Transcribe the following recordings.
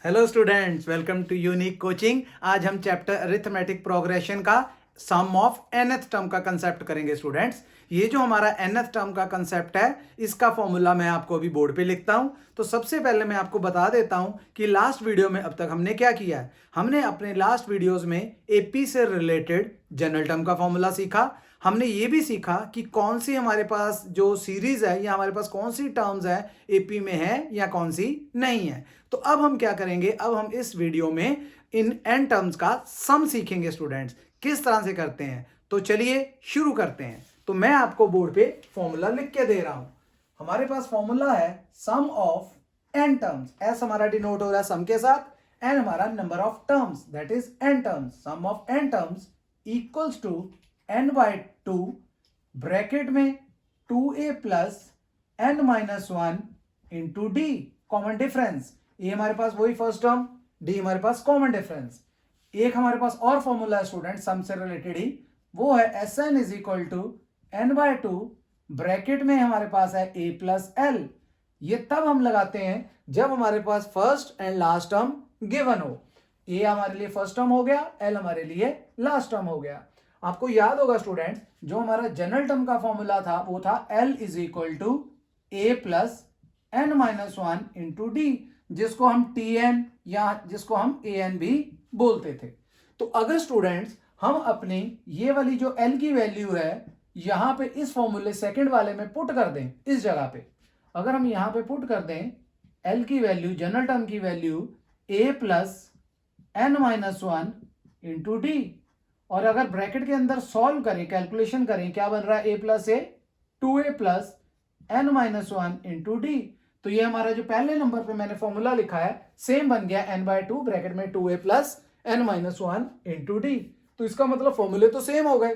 Hello students, welcome to unique coaching. आज हम chapter arithmetic progression का सम ऑफ nth टर्म का concept करेंगे। स्टूडेंट्स, ये जो हमारा nth टर्म का कंसेप्ट है, इसका फॉर्मूला मैं आपको अभी बोर्ड पे लिखता हूं। तो सबसे पहले मैं आपको बता देता हूं कि लास्ट वीडियो में अब तक हमने क्या किया है। हमने अपने लास्ट वीडियोस में एपी से रिलेटेड जनरल टर्म का फॉर्मूला सीखा। हमने ये भी सीखा कि कौन सी हमारे पास जो सीरीज है या हमारे पास कौन सी टर्म्स है एपी में है या कौन सी नहीं है। तो अब हम क्या करेंगे, अब हम इस वीडियो में इन एन टर्म्स का सम सीखेंगे। स्टूडेंट्स, किस तरह से करते हैं, तो चलिए शुरू करते हैं। तो मैं आपको बोर्ड पे फॉर्मूला लिख के दे रहा हूं। हमारे पास फॉर्मूला है sum of n terms. S हमारा डिनोट हो रहा है सम के साथ, एन हमारा number of terms, that is n terms. Sum of n terms equals to n by two, bracket में 2a plus N minus one into d, common difference. ये हमारे पास वही फर्स्ट टर्म, डी हमारे पास common difference. एक हमारे पास और formula है student सम से रिलेटेड ही, वो है S n is equal to n by two, bracket में हमारे पास है ए प्लस एल। ये तब हम लगाते हैं जब हमारे पास first and last term given हो। ए हमारे लिए फर्स्ट टर्म हो गया, एल हमारे लिए लास्ट टर्म हो गया। आपको याद होगा स्टूडेंट, जो हमारा जनरल टर्म का फॉर्मूला था वो था l is equal to a plus N minus one into d, जिसको हम टी एन या जिसको हम ए एन भी बोलते थे। तो अगर स्टूडेंट्स हम अपनी ये वाली जो एल की वैल्यू है यहां पे इस फॉर्मूले सेकंड वाले में पुट कर दें, इस जगह पे अगर हम यहां पे पुट कर दें एल की वैल्यू, जनरल टर्म की value A plus N minus one into D, और अगर ब्रैकेट के अंदर सॉल्व करें, कैलकुलेशन करें, क्या बन रहा है, a plus a, 2a plus N minus one into d. तो ये हमारा जो पहले नंबर पे मैंने फॉर्मूला लिखा है सेम बन गया, एन बाय टू ब्रैकेट में 2a plus N minus one into d. तो इसका मतलब फॉर्मूले तो सेम हो गए।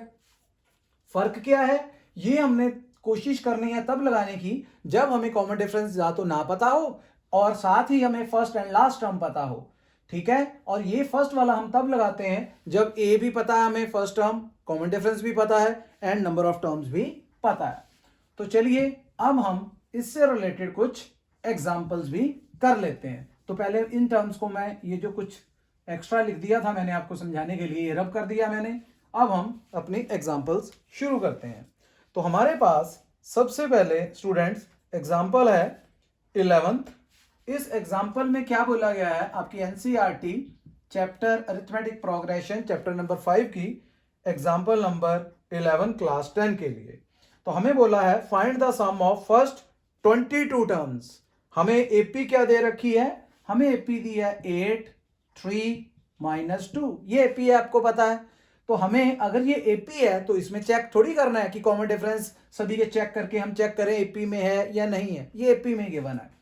फर्क क्या है, ये हमने कोशिश करनी है तब लगाने की जब हमें कॉमन डिफरेंस या तो ना पता हो और साथ ही हमें फर्स्ट एंड लास्ट टर्म पता हो। ठीक है, और ये फर्स्ट वाला हम तब लगाते हैं जब ए भी पता है हमें, फर्स्ट टर्म, कॉमन डिफरेंस भी पता है एंड नंबर ऑफ टर्म्स भी पता है। तो चलिए अब हम इससे रिलेटेड कुछ एग्जांपल्स भी कर लेते हैं। तो पहले इन टर्म्स को मैं ये जो कुछ एक्स्ट्रा लिख दिया था मैंने आपको समझाने के लिए, ये रब कर दिया मैंने। अब हम अपनी एग्जांपल्स शुरू करते हैं। तो हमारे पास सबसे पहले स्टूडेंट्स एग्जांपल है 11th। इस एग्जांपल में क्या बोला गया है, आपकी NCERT chapter arithmetic progression chapter number 5 की एग्जांपल नंबर 11 क्लास 10 के लिए। तो हमें बोला है find the sum of first 22 terms. हमें एपी क्या दे रखी है, हमें एपी दी है 8 3 माइनस 2। ये एपी है, आपको पता है। तो हमें अगर ये एपी है तो इसमें चेक थोड़ी करना है कि कॉमन डिफरेंस सभी के चेक करके हम चेक करें एपी में है या नहीं है, ये एपी में गिवन है।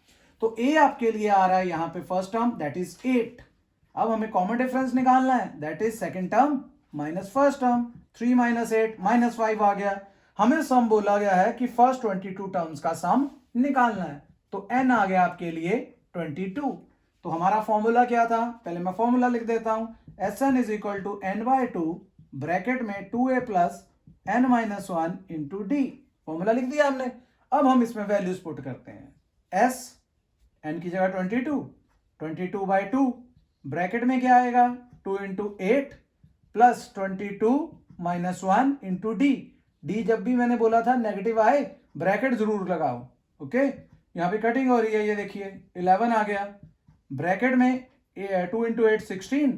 तो ए आपके लिए आ रहा है यहां पे फर्स्ट टर्म, दैट इज 8। अब हमें कॉमन डिफरेंस निकालना है, that is second term minus first term, 3 minus 8 minus 5 आ गया। हमें सम बोला गया है कि फर्स्ट 22 टर्म्स का सम निकालना है। तो एन आ गया आपके लिए 22। तो हमारा फॉर्मूला क्या था, पहले मैं फॉर्मूला लिख देता हूं, S n is equal to n by two, bracket में 2a plus N minus one into d. Formula लिख दिया हमने। अब हम इसमें वैल्यूज पुट करते हैं, एस एन की जगह 22 बाई 2, ब्रैकेट में क्या आएगा 2 into 8 plus 22 minus one into D. D जब भी मैंने बोला था नेगेटिव आए ब्रैकेट जरूर लगाओ। ओके, यहां पे कटिंग हो रही है, ये देखिए 11 आ गया, ब्रैकेट में 2 इंटू 8 16,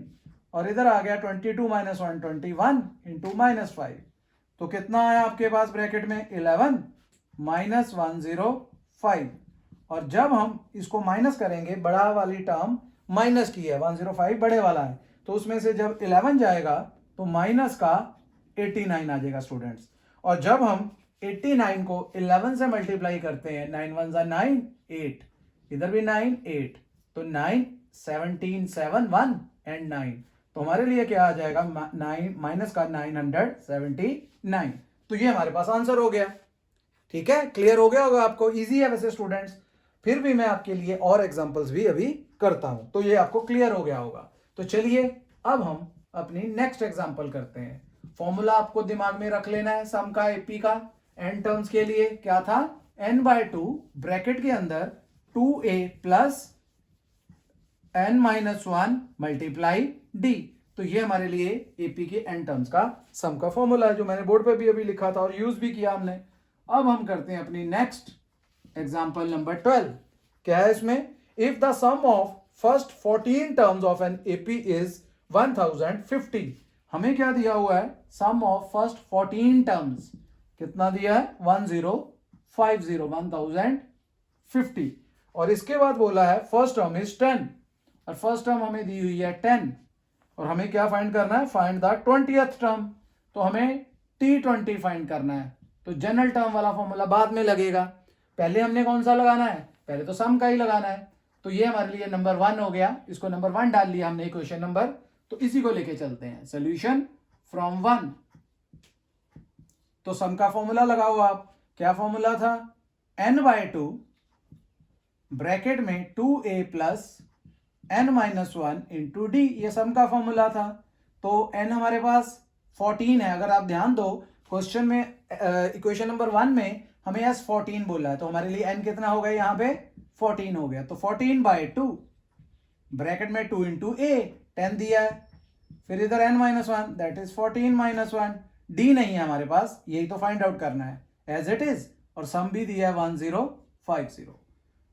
और इधर आ गया 22 माइनस वन 21 इंटू माइनस 5। तो कितना आया आपके पास ब्रैकेट में 11 माइनस 105। और जब हम इसको माइनस करेंगे, बड़ा वाली टर्म माइनस की है, 105 बड़े वाला है, तो उसमें से जब 11 जाएगा तो माइनस का 89 आ जाएगा स्टूडेंट्स। और जब हम 89 को 11 से मल्टीप्लाई करते हैं, 9 1 जा 9 8, इधर भी 9 8, तो 9 17 7 1 एंड 9। तो हमारे लिए क्या आ जाएगा, 9 माइनस का 979। तो ये हमारे पास आंसर हो गया। ठीक है, क्लियर हो गया होगा आपको, इजी है वैसे स्टूडेंट्स। फिर भी मैं आपके लिए और एग्जांपल्स भी अभी करता हूं, तो ये आपको क्लियर हो गया होगा। तो चलिए अब हम अपनी नेक्स्ट एग्जांपल करते हैं। फॉर्मूला आपको दिमाग में रख लेना है सम का, एपी का। एन टर्म्स के लिए क्या था, एन बाय टू, ब्रैकेट के अंदर 2a plus n minus one multiply D. तो ये हमारे लिए एपी के एन टर्म्स का सम का फॉर्मूला है जो मैंने बोर्ड पे भी अभी लिखा था और यूज भी किया हमने। अब हम करते हैं अपनी नेक्स्ट एग्जांपल नंबर 12। क्या है इसमें? If the sum of first 14 terms of an AP is 1050। हमें क्या दिया हुआ है? सम ऑफ फर्स्ट 14 टर्म्स कितना दिया है? 1050 और इसके बाद बोला है फर्स्ट टर्म इज 10 और फर्स्ट टर्म हमें दी हुई है 10 और हमें क्या फाइंड करना है? Find the 20th term. तो हमें T20 फाइंड करना है। तो जनरल टर्म वाला फॉर्मूला बाद में लगेगा, पहले हमने कौन सा लगाना है? पहले तो सम का ही लगाना है। तो ये हमारे लिए नंबर 1 हो गया, इसको नंबर 1 डाल लिया हमने इक्वेशन नंबर। तो इसी को लेके चलते हैं, सोल्यूशन फ्रॉम 1। तो सम का फॉर्मूला लगाओ आप। क्या फॉर्मूला था? n/2 ब्रैकेट में 2a plus n minus one into D, ये सम का फॉर्मूला था। तो n हमारे पास 14 है। अगर आप ध्यान दो क्वेश्चन में इक्वेशन नंबर 1 में हमें s14 बोला है, तो हमारे लिए n कितना हो गया? यहाँ पे 14 हो गया। तो 14/2 ब्रैकेट में 2 इंटू ए 10 दिया है, फिर इधर n minus one that is 14 minus one. D नहीं है हमारे पास, यही तो फाइंड आउट करना है एज इट इज। और सम भी दिया है 1050।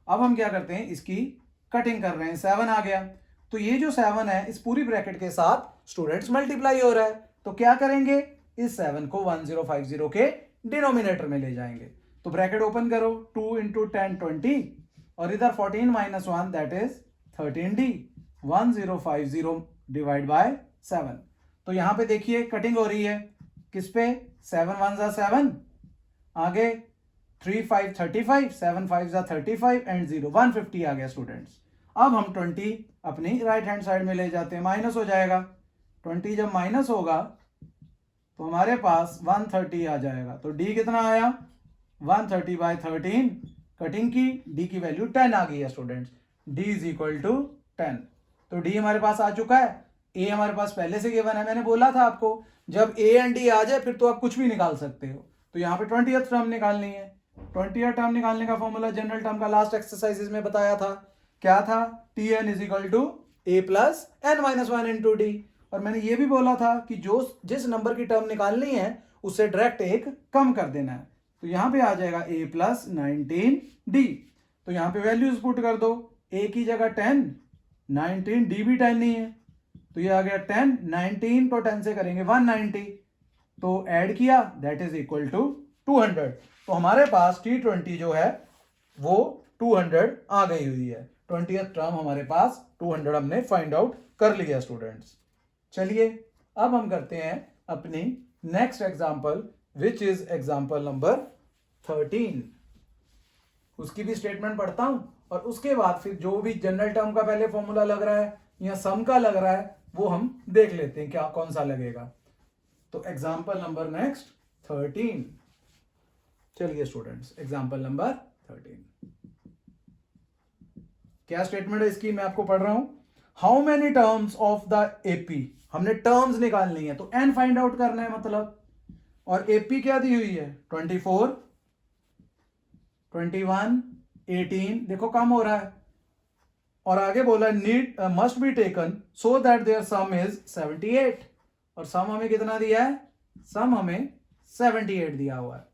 अब हम क्या करते हैं? इसकी कटिंग कर रहे हैं। 7 आ गया, तो ये जो 7 है इस पूरी ब्रैकेट के साथ स्टूडेंट्स मल्टीप्लाई हो रहा है। तो क्या करेंगे? इस 7 को 1050 के डिनोमिनेटर में ले जाएंगे। तो ब्रैकेट ओपन करो, 2 इंटू 10 20 और इधर 14 minus one that is 13d। 1050 divide by 7। तो यहां पे देखिए कटिंग हो रही है किस पे? 7 1 जा 7, आगे 3 5 35, 7 5 जा 35 एंड 0 150 आ गया स्टूडेंट्स। अब हम 20 अपनी राइट हैंड साइड में ले जाते हैं, माइनस हो जाएगा। 20 जब माइनस होगा तो हमारे पास 130 आ जाएगा। तो d कितना आया? 130/13। कटिंग की, d की वैल्यू 10 आ गई है students. d is equal to 10। तो d हमारे पास आ चुका है। a हमारे पास पहले से गिवन है। मैंने बोला था आपको जब a एंड d आ जाए फिर तो आप कुछ भी निकाल सकते हो। तो यहाँ पे 20th टर्म निकालनी है। 20th टर्म निकालने का फॉर्मूला जनरल टर्म का लास्ट एक्सरसाइजेज में बताया था। क्या था? Tn is equal to a plus n minus one into D. और मैंने ये भी बोला था कि जिस नंबर की टर्म निकालनी है उससे डायरेक्ट एक कम कर देना है। तो यहाँ पे आ जाएगा a प्लस 19d। तो यहाँ पे वैल्यूज पुट कर दो, a की जगह 10, 19, d भी 10 नहीं है तो ये आ गया 10, 19 को 10 से करेंगे 190, तो ऐड किया दैट इज इक्वल टू 200। तो हमारे पास T20 जो है वो 200 आ गई हुई है। 20th टर्म हमारे पास 200 हमने फाइंड आउट कर लिया स्टूडेंट्स। चलिए अब हम करते हैं अपनी next example which is example number 13। उसकी भी स्टेटमेंट पढ़ता हूं और उसके बाद फिर जो भी जनरल टर्म का पहले फॉर्मूला लग रहा है या सम का लग रहा है वो हम देख लेते हैं क्या कौन सा लगेगा। तो एग्जांपल नंबर नेक्स्ट 13। चलिए स्टूडेंट्स एग्जांपल नंबर 13 क्या स्टेटमेंट है इसकी मैं आपको पढ़ रहा हूं। How many terms of the AP, हमने टर्म्स निकालनी है तो एन फाइंड आउट करना है मतलब। और एपी क्या दी हुई है? 24, 21, 18, देखो कम हो रहा है। और आगे बोला need must be taken so that their sum is 78। और सम हमें कितना दिया है? सम हमें 78 दिया हुआ है।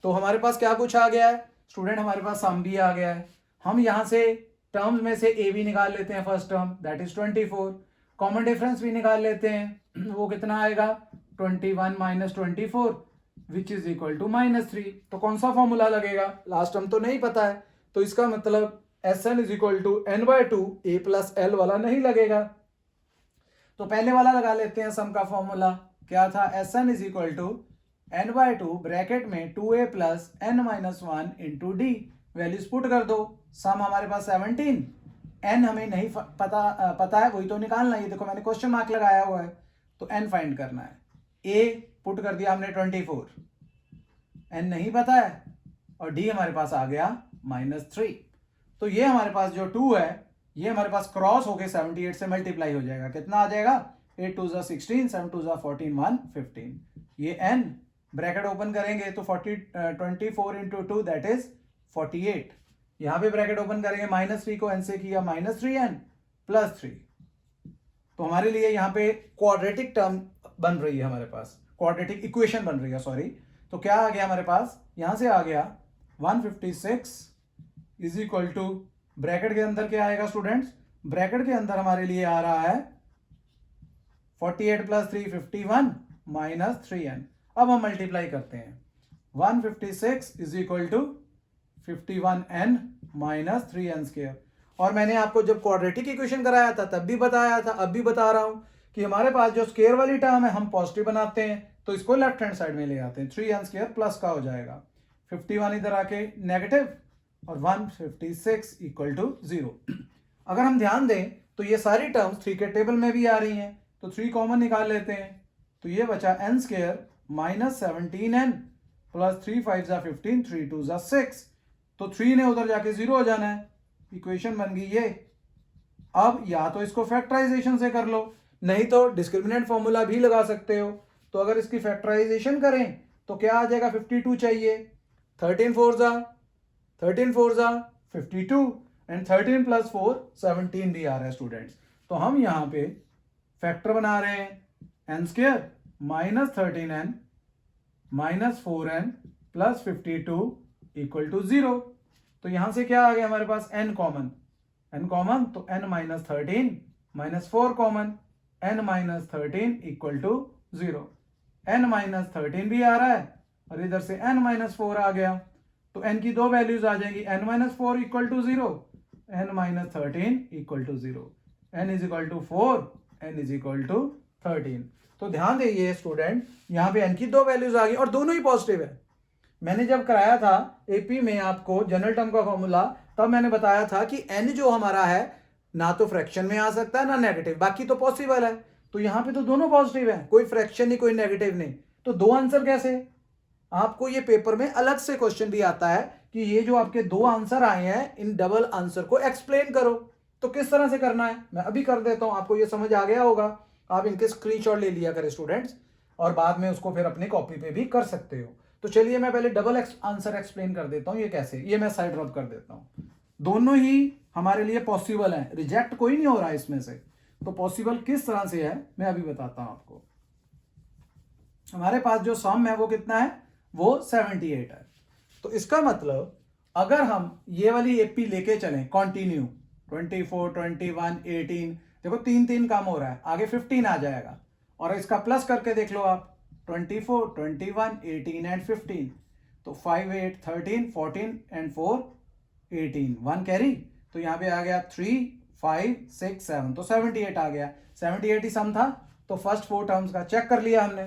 तो हमारे पास क्या कुछ आ गया है स्टूडेंट? हमारे पास सम भी आ गया है। हम यहां से टर्म्स में से ए भी निकाल लेते हैं, first term that is 24। Common difference भी निकाल लेते हैं, वो कितना आएगा? 21 minus 24 which is equal to -3। तो कौन सा फॉर्मूला लगेगा? लास्ट टर्म तो नहीं पता है तो इसका मतलब Sn is equal to n/2 a plus l वाला नहीं लगेगा। तो पहले वाला लगा लेते हैं सम का फॉर्मूला। क्या था? Sn is equal to n/2 bracket में 2a plus n minus one into d. Values put कर दो। सम हमारे पास 17, n हमें नहीं पता है वही तो निकालना है। देखो मैंने क्वेश्चन मार्क लगाया हुआ है तो n फाइंड करना है। a पुट कर दिया हमने 24, n नहीं पता है और d हमारे पास आ गया -3। तो ये हमारे पास जो 2 है ये हमारे पास क्रॉस होके 78 से मल्टीप्लाई हो जाएगा। कितना आ जाएगा? 8 2 जा 16, 7 2 जा 14, 115। ये n ब्रैकेट ओपन करेंगे तो 24 इंटू 2 दैट इज 48। यहां पे ब्रैकेट ओपन करेंगे -3 को n से किया -3n प्लस 3। तो हमारे लिए यहाँ पे क्वाड्रेटिक टर्म बन रही है, हमारे पास क्वाड्रेटिक इक्वेशन बन रही है, सॉरी। तो क्या आ गया हमारे पास, यहां से आ गया 156 इज इक्वल टू, ब्रैकेट के अंदर क्या आएगा स्टूडेंट्स, ब्रैकेट के अंदर हमारे लिए आ रहा है 48 प्लस 3 51 माइनस 3n। अब हम मल्टीप्लाई करते हैं, 156 is equal to 51n minus 3n square. और मैंने आपको जब क्वाड्रेटिक इक्वेशन कराया था तब भी बताया था, अब भी बता रहा हूं कि हमारे पास जो स्क्वायर वाली टर्म है हम पॉजिटिव बनाते हैं, तो इसको लेफ्ट हैंड साइड में ले आते हैं, 3n स्क्वायर प्लस का हो जाएगा, 51 इधर आके नेगेटिव और 156 इक्वल टू 0। अगर हम ध्यान दें तो ये सारी टर्म्स 3 के टेबल में भी आ रही हैं, तो 3 कॉमन निकाल लेते हैं, तो ये बचा n square minus 17n plus 3 5 जा 15 3 2 जा 6। तो 3 ने उधर जाके 0 हो जाना है, इक्वेशन बन गई ये। अब या तो इसको फैक्टराइजेशन से कर लो, नहीं तो डिस्क्रिमिनेंट फॉर्मूला भी लगा सकते हो। तो अगर इसकी फैक्टराइजेशन करें तो क्या आ जाएगा, 52 चाहिए, 13 4 जा 52 एंड 13 प्लस 4 17 भी आ रहा है स्टूडेंट्स। तो हम यहाँ पे फैक्टर बना रहे हैं, n square minus 13n minus 4n plus 52 equal to 0। तो यहां से क्या आ गया हमारे पास, n कॉमन, तो n minus 13 minus 4 common, n minus 13 equal to 0। n minus 13 भी आ रहा है और इधर से n माइनस 4 आ गया, तो n की दो वैल्यूज आ जाएंगी, n minus 4 equal to 0, n minus 13 equal to 0, n is equal to 4, n is equal to 13। तो ध्यान दीजिए स्टूडेंट, यहाँ पे n की दो वैल्यूज आ गई और दोनों ही पॉजिटिव है। मैंने जब कराया था एपी में आपको जनरल टर्म का फॉर्मूला, तब मैंने बताया था कि n जो हमारा है ना तो फ्रैक्शन में आ सकता है ना नेगेटिव, बाकी तो पॉसिबल है। तो यहाँ पे तो दोनों पॉजिटिव है, कोई फ्रैक्शन नहीं कोई नेगेटिव नहीं, तो दो आंसर कैसे। आपको ये पेपर में अलग से क्वेश्चन भी आता है कि ये जो आपके दो आंसर आए हैं इन डबल आंसर को एक्सप्लेन करो। तो किस तरह से करना है मैं अभी कर देता हूं, आपको ये समझ आ गया होगा, आप इनके स्क्रीनशॉट ले लिया करें स्टूडेंट्स, और बाद में उसको फिर अपनी कॉपी पे भी कर सकते हो। तो चलिए मैं पहले डबल आंसर एक्सप्लेन कर देता हूं, ये कैसे, ये मैं साइड ड्रॉप कर देता हूं। दोनों ही हमारे लिए पॉसिबल है, रिजेक्ट कोई नहीं हो रहा है इसमें से। तो पॉसिबल किस तरह से है मैं अभी बताता हूं आपको। हमारे पास जो सम है वो कितना है, वो 78 है। तो इसका मतलब अगर हम ये वाली एपी लेके चलें कंटिन्यू, 24 21 18, देखो 3 काम हो रहा है, आगे 15 आ जाएगा, और इसका प्लस करके देख लो आप, 24 21 18 एंड 15, तो 5 8 13 14 एंड 4 18, 1 कैरी, तो यहाँ पे आ गया 3 5 6 7, तो 78 आ गया। 78 ही सम था, तो फर्स्ट 4 टर्म्स का चेक कर लिया हमने।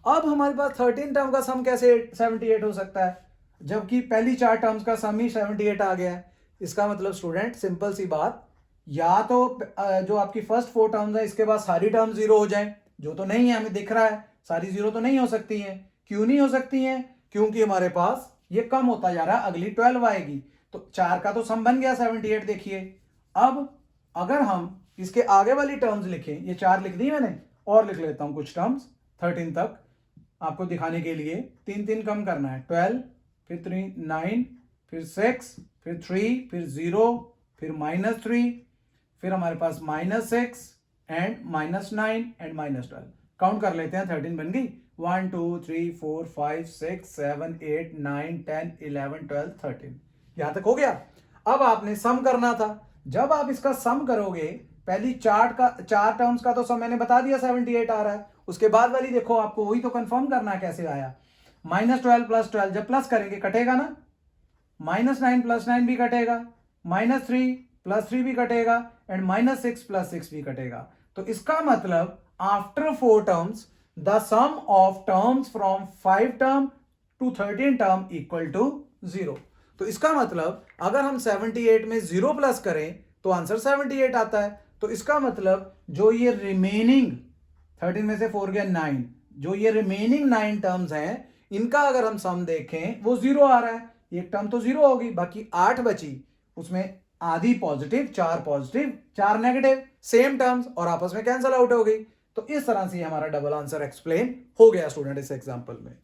अब हमारे पास 13 टर्म का सम कैसे 78 हो सकता है, जबकि पहली 4 टर्म्स का सम ही 78 आ गया है। इसका मतलब स्टूडेंट सिंपल सी बात, या तो जो आपकी फर्स्ट 4 टर्म्स है इसके बाद सारी टर्म 0 हो जाए, जो तो नहीं है, हमें दिख रहा है सारी 0 तो नहीं हो सकती हैं। क्यों नहीं हो सकती हैं, क्योंकि हमारे पास ये कम होता जा रहा है, अगली 12 आएगी, तो 4 का तो सम बन गया 78। देखिए अब अगर हम इसके आगे वाली टर्म्स लिखें, ये 4 लिख दी मैंने, और लिख लेता हूं कुछ टर्म्स 13 तक आपको दिखाने के लिए। 3 कम करना है, 12 फिर 3 9 फिर 6 फिर 3 फिर 0 फिर -3, फिर हमारे पास -6 एंड -9 एंड -12। काउंट कर लेते हैं, 13 बन गई, 1 2 3 4 5 6 7 8 9 10 11 12 13, यहां तक हो गया। अब आपने सम करना था, जब आप इसका सम करोगे, पहली 4 टर्म्स का तो सम मैंने बता दिया 78 आ रहा है, उसके बाद वाली देखो आपको वही तो कंफर्म करना है कैसे आया। -12 प्लस 12 जब प्लस करेंगे कटेगा ना, -9 प्लस 9 भी कटेगा, -3 प्लस 3 भी कटेगा, एंड -6 प्लस 6 भी कटेगा। तो इसका मतलब after 4 terms the sum of terms from 5 term to 13 term equal to 0। तो इसका मतलब अगर हम 78 में 0 प्लस करें तो आंसर 78 आता है। तो इसका मतलब जो ये रिमेनिंग 13 में से 4 गया 9, जो ये रिमेनिंग 9 टर्म्स हैं इनका अगर हम सम देखें वो 0 आ रहा है, एक टर्म तो 0 होगी, बाकी 8 बची, उसमें आधी पॉजिटिव 4 नेगेटिव, सेम टर्म्स और आपस में कैंसिल आउट हो गई। तो इस तरह से हमारा डबल आंसर एक्सप्लेन हो गया स्टूडेंट इस एग्जांपल में,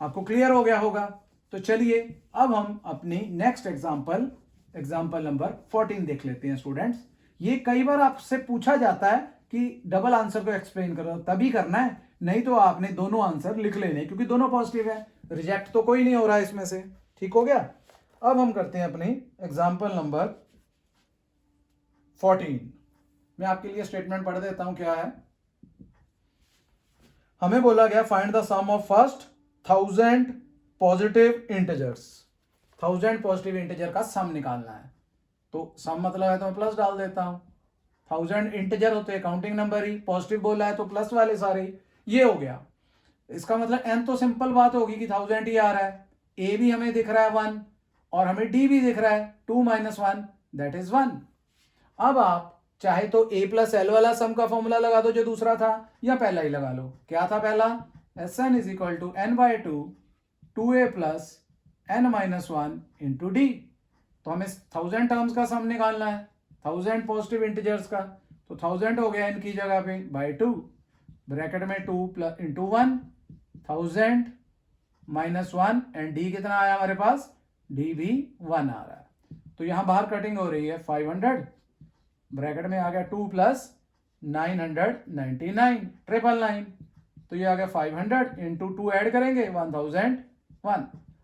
आपको क्लियर हो गया होगा। तो चलिए अब हम अपनी नेक्स्ट एग्जांपल नंबर 14 देख लेते हैं स्टूडेंट्स। ये कई बार आपसे पूछा जाता है कि डबल आंसर को एक्सप्लेन करो, तभी करना है, नहीं तो आपने दोनों आंसर लिख लेने क्योंकि दोनों पॉजिटिव है, रिजेक्ट तो कोई नहीं हो रहा है इसमें से। ठीक हो गया। अब हम करते हैं अपनी एग्जाम्पल नंबर 14। मैं आपके लिए स्टेटमेंट पढ़ देता हूं क्या है। हमें बोला गया find the sum of first 1000 positive integers. 1000 positive integer का सम निकालना है। तो सम मतलब है तो मैं प्लस डाल देता हूं। 1000 इंटीजर होते हैं, काउंटिंग नंबर ही, पॉजिटिव बोला है तो प्लस वाले सारे। ये हो गया। इसका मतलब एन तो सिंपल बात होगी कि 1000 ही आ रहा है। ए भी हमें दिख रहा है 1 और हमें डी भी दिख रहा है 2 - 1 दैट इज 1। अब आप चाहे तो a प्लस एल वाला सम का फॉर्मूला लगा दो जो दूसरा था, या पहला ही लगा लो। क्या था पहला? Sn is equal to n/2 2a plus n - 1 into d. तो हमें 1000 टर्म्स का सम निकालना है, 1000 पॉजिटिव इंटीजर्स का। तो 1000 हो गया n की जगह पे बाई 2, ब्रैकेट में 2 प्लस इंटू 1, 1000 - 1 एंड डी कितना आया हमारे पास? डी भी 1 आ रहा है। तो यहां बाहर कटिंग हो रही है 500, ब्रैकेट में आ गया 2 प्लस 999 999, तो ये आ गया 500 इंटू 2 ऐड करेंगे 1001,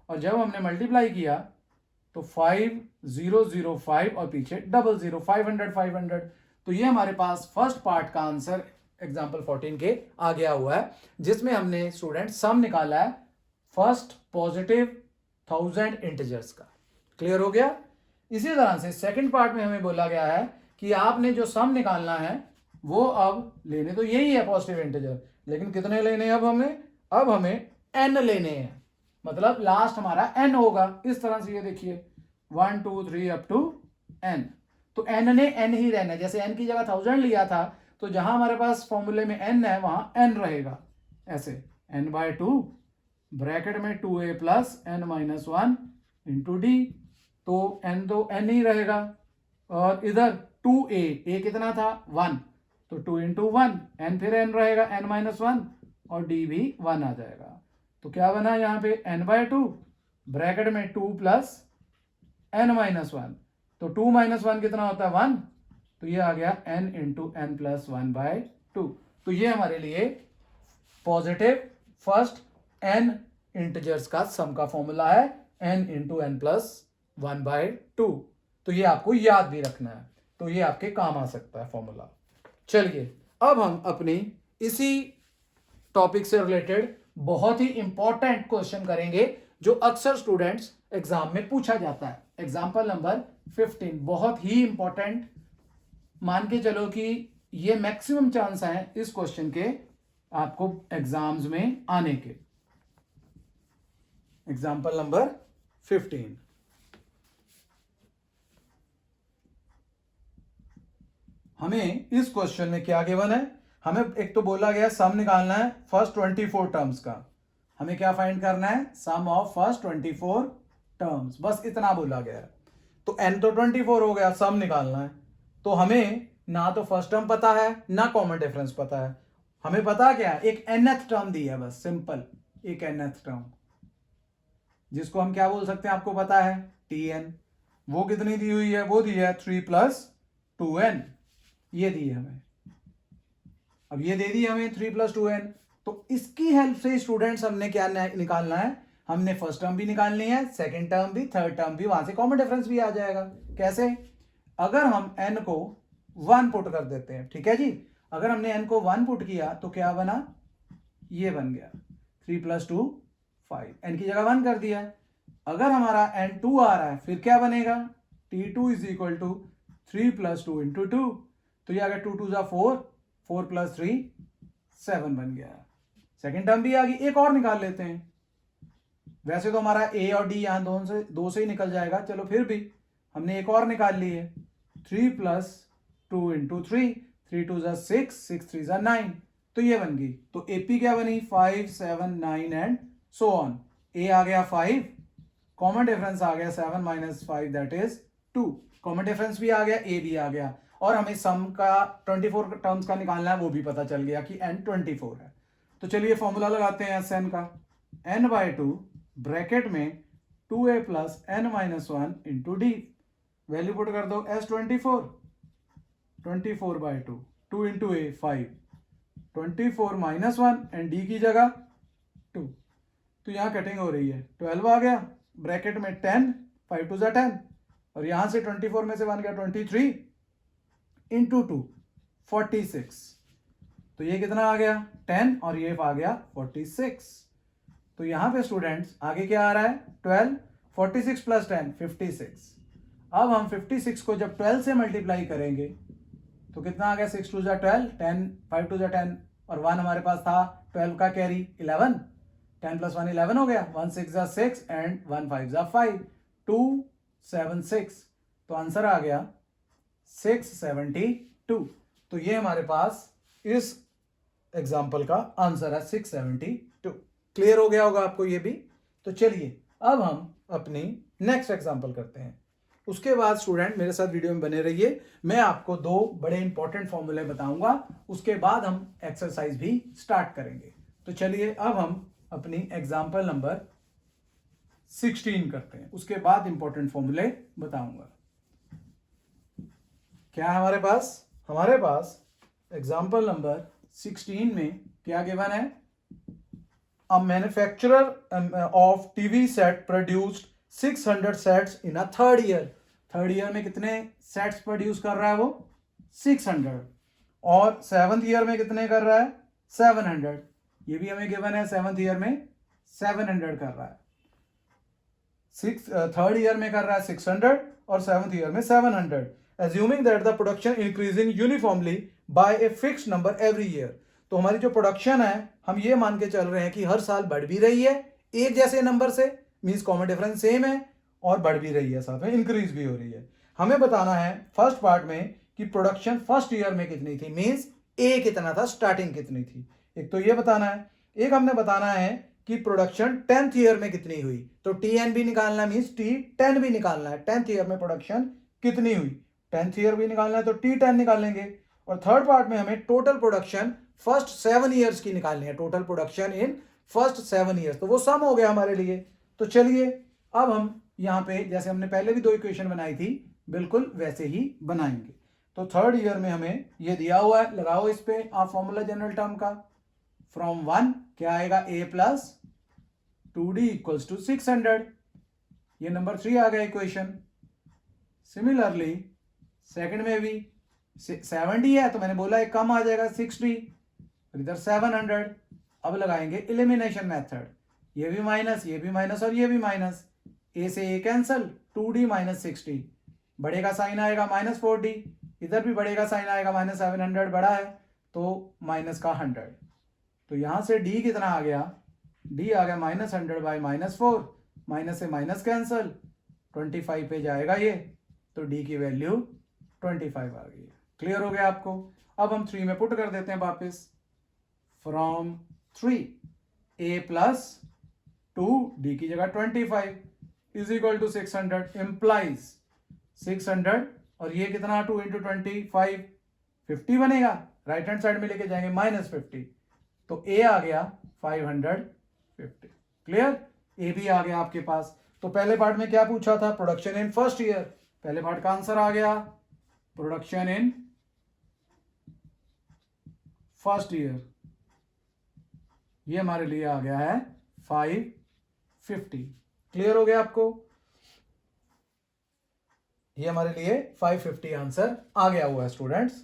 और जब हमने मल्टीप्लाई किया तो 5005 और पीछे 00 500 500। तो ये हमारे पास फर्स्ट पार्ट का आंसर एग्जाम्पल 14 के आ गया हुआ है, जिसमें हमने स्टूडेंट सम निकाला है फर्स्ट पॉजिटिव 1000 इंटीजर्स का। क्लियर हो गया। इसी तरह से सेकंड पार्ट में हमें बोला गया है कि आपने जो सम निकालना है वो अब लेने तो यही है पॉजिटिव इंटीजर, लेकिन कितने लेने हैं अब हमें n लेने हैं, मतलब लास्ट हमारा n होगा। इस तरह से ये देखिए 1 2 3 अप टू n। तो n ने n ही रहना है, जैसे n की जगह 1000 लिया था तो जहां हमारे पास फॉर्मूले में n है वहां n रहेगा, ऐसे n/2 ब्रैकेट में 2a plus n - 1 into d. तो n तो n ही रहेगा, और इधर 2a कितना था 1, तो 2 इंटू 1 n फिर n रहेगा n - 1 और d भी 1 आ जाएगा। तो क्या बना यहाँ पे n/2 ब्रैकेट में 2 प्लस n - 1, तो 2 - 1 कितना होता है 1, तो ये आ गया n इंटू n प्लस 1/2। तो ये हमारे लिए पॉजिटिव फर्स्ट n इंटीजर्स का सम का फॉर्मूला है n इंटू n प्लस 1/2। तो ये आपको याद भी रखना है, तो ये आपके काम आ सकता है फॉर्मूला। चलिए अब हम अपनी इसी टॉपिक से रिलेटेड बहुत ही इंपॉर्टेंट क्वेश्चन करेंगे जो अक्सर स्टूडेंट्स एग्जाम में पूछा जाता है। एग्जाम्पल नंबर 15 बहुत ही इंपॉर्टेंट, मान के चलो कि ये मैक्सिमम चांस है इस क्वेश्चन के आपको एग्जाम्स में आने के। एग्जाम्पल नंबर 15, हमें इस क्वेश्चन में क्या गिवन है, हमें एक तो बोला गया सम निकालना है फर्स्ट 24 टर्म्स का। हमें क्या फाइंड करना है? सम ऑफ फर्स्ट 24 टर्म्स, बस इतना बोला गया है। तो n तो 24 हो गया, सम निकालना है। तो हमें ना तो फर्स्ट टर्म पता है ना कॉमन डिफरेंस पता है, हमें पता क्या है? एक nth टर्म दी है, बस सिंपल एक nth टर्म, जिसको हम क्या बोल सकते हैं आपको पता है? tn। वो कितनी दी हुई है? वो दी है 3 + 2n, ये दी है हमें। अब ये दे दी हमें 3 + 2n, तो इसकी हेल्प से स्टूडेंट्स हमने क्या निकालना है? हमने फर्स्ट टर्म भी निकालनी है, सेकंड टर्म भी, थर्ड टर्म भी, वहां से कॉमन डिफरेंस भी आ जाएगा। कैसे? अगर हम n को 1 पुट कर देते हैं, ठीक है जी, अगर हमने n को 1 पुट किया तो क्या बना? ये बन गया 3 + 2 5, n की जगह 1 कर दिया। अगर हमारा n 2 आ रहा है फिर क्या बनेगा? t2 = 3 + 2 × 2, तो ये आ गया 2 2 = 4, 4 + 3 7 बन गया। सेकंड टर्म भी आ गई। एक और निकाल लेते हैं, वैसे तो हमारा a और d यहां दो से ही निकल जाएगा, चलो फिर भी हमने एक और निकाल ली है 3 + 2 × 3, 3 2 = 6, 6 3 = 9, तो ये बन गई। तो AP क्या बनी? 5 7 9 एंड सो ऑन। a आ गया 5, कॉमन डिफरेंस आ गया 7 - 5 दैट इज 2, कॉमन डिफरेंस भी आ गया, a भी आ गया, और हमें सम का 24 टर्म्स का निकालना है, वो भी पता चल गया कि n 24 है। तो चलिए फॉर्मूला लगाते हैं Sn का, n/2 ब्रैकेट में 2a plus n - 1 into D, value put कर दो S24, 24/2, 2 into A 5, 24 minus 1 and D की जगह 2, तो यहाँ कटिंग हो रही है, 12 आ गया, ब्रैकेट में 10, 5 2 10, और यहाँ से 24 में से 1 गया 23 इंटू 2 46, तो ये कितना आ गया 10 और ये आ गया 46। तो यहाँ पे स्टूडेंट्स आगे क्या आ रहा है 12, 46 प्लस 10 56। अब हम 56 को जब 12 से मल्टीप्लाई करेंगे तो कितना आ गया 6 2 12, 10 5 2 10, और 1 हमारे पास था 12 का कैरी 11, 10 प्लस 1 11 हो गया, 1 6 6 एंड 1 5 5, 2 7 6, तो आंसर आ गया 672। तो ये हमारे पास इस एग्जाम्पल का आंसर है 672। क्लियर हो गया होगा आपको ये भी। तो चलिए अब हम अपनी नेक्स्ट एग्जाम्पल करते हैं। उसके बाद स्टूडेंट मेरे साथ वीडियो में बने रहिए, मैं आपको 2 बड़े इंपॉर्टेंट फॉर्मूले बताऊंगा, उसके बाद हम एक्सरसाइज भी स्टार्ट करेंगे। तो चलिए अब हम अपनी एग्जाम्पल नंबर 16 करते हैं, उसके बाद इंपॉर्टेंट फॉर्मूले बताऊंगा। क्या है हमारे पास एग्जाम्पल नंबर 16 में क्या गिवन है, a manufacturer of TV set produced 600 sets in a third year. Third year में कितने सेट्स प्रोड्यूस कर रहा है वो 600, और 7th ईयर में कितने कर रहा है 700, ये भी हमें गिवन है 7th ईयर में 700 कर रहा है, थर्ड ईयर में कर रहा है 600 और 7th ईयर में 700, assuming that the production increasing uniformly by a fixed number every year। तो हमारी जो प्रोडक्शन है हम ये मान के चल रहे हैं कि हर साल बढ़ भी रही है एक जैसे नंबर से, मींस कॉमन डिफरेंस सेम है, और बढ़ भी रही है, साथ में इंक्रीज भी हो रही है। हमें बताना है फर्स्ट पार्ट में कि प्रोडक्शन फर्स्ट ईयर में कितनी थी, मींस ए कितना था, स्टार्टिंग कितनी थी, एक तो ये बताना है। एक हमने बताना है कि प्रोडक्शन 10th ईयर में कितनी हुई, तो TN भी निकालना है, मींस T10 भी निकालना है, 10th ईयर में प्रोडक्शन कितनी हुई, 10th ईयर भी निकालना है तो T10 निकालेंगे। और थर्ड पार्ट में हमें टोटल प्रोडक्शन फर्स्ट 7 ईयर्स की निकालनी है, total production in first 7 years, तो वो सम हो गया हमारे लिए। तो चलिए अब हम यहाँ पे जैसे हमने पहले भी 2 इक्वेशन बनाई थी बिल्कुल वैसे ही बनाएंगे। तो थर्ड ईयर में हमें ये दिया हुआ है, लगाओ इस पे आप फॉर्मूला जनरल टर्म का, फ्रॉम 1 क्या आएगा a plus 2d equals to 600, ये नंबर 3 आ गया इक्वेशन। सिमिलरली सेकंड में भी 70 है तो मैंने बोला एक कम आ जाएगा 60, इधर 700। अब लगाएंगे एलिमिनेशन मेथड, ये भी माइनस और ये भी माइनस, ए से ए कैंसल, 2d माइनस 60, बड़े का साइन आएगा -40, इधर भी बड़े का साइन आएगा -700, बड़ा है तो माइनस का 100, तो यहां से d कितना आ गया, d आ गया -100 बाई -4, माइनस से माइनस कैंसल, 25 पे जाएगा ये, तो d की वैल्यू 25 आ गई। क्लियर हो गया आपको। अब हम 3 में पुट कर देते हैं वापस, फ्रॉम 3 a प्लस 2d की जगह 25 इज इक्वल टू 600, इम्प्लाइज 600 और ये कितना 2 इंटू 25 50 बनेगा, राइट हैंड साइड में लेके जाएंगे -50, तो a आ गया 550। क्लियर, a भी आ गया आपके पास। तो पहले पार्ट में क्या पूछा था, प्रोडक्शन इन फर्स्ट ईयर, पहले पार्ट का आंसर आ गया प्रोडक्शन इन फर्स्ट ईयर, ये हमारे लिए आ गया है 550। क्लियर हो गया आपको, ये हमारे लिए 550 आंसर आ गया हुआ है स्टूडेंट्स।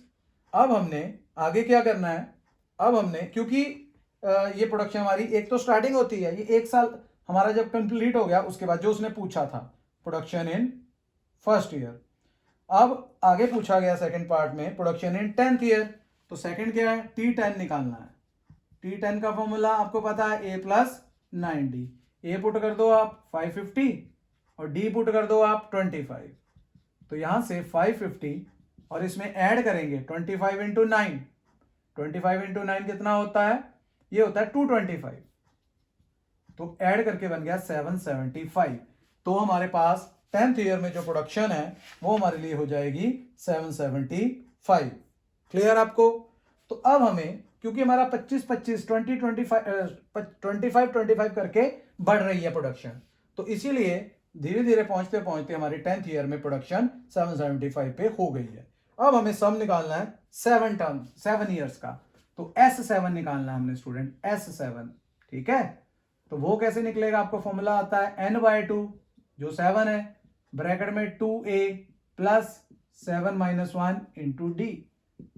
अब हमने आगे क्या करना है, अब हमने क्योंकि ये प्रोडक्शन हमारी एक तो स्टार्टिंग होती है, ये एक साल हमारा जब कंप्लीट हो गया उसके बाद जो उसने पूछा था प्रोडक्शन इन फर्स्ट ईयर, अब आगे पूछा गया सेकंड पार्ट में प्रोडक्शन इन 10th ईयर, तो सेकंड क्या है T10 निकालना है। T10 का फॉर्मूला आपको पता है a plus 9d, a put कर दो आप 550 और d पुट कर दो आप 25, तो यहां से 550 और इसमें ऐड करेंगे 25 इंटू 9, 25 इंटू 9 कितना होता है, ये होता है 225, तो ऐड करके बन गया 775। तो हमारे पास 10th ईयर में जो प्रोडक्शन है वो हमारे लिए हो जाएगी 775। क्लियर आपको। तो अब हमें क्योंकि हमारा 25-25 25-25 करके बढ़ रही है प्रोडक्शन, तो इसीलिए धीरे धीरे पहुंचते पहुंचते हमारे 10th ईयर में प्रोडक्शन 775 पे हो गई है। अब हमें सम निकालना है 7 ईयर्स का, तो S7 निकालना है हमने स्टूडेंट, S7। ठीक है, तो वो कैसे निकलेगा, आपको फॉर्मूला आता है n/2 जो 7 है, ब्रैकेट में 2a प्लस 7-1 इंटू डी।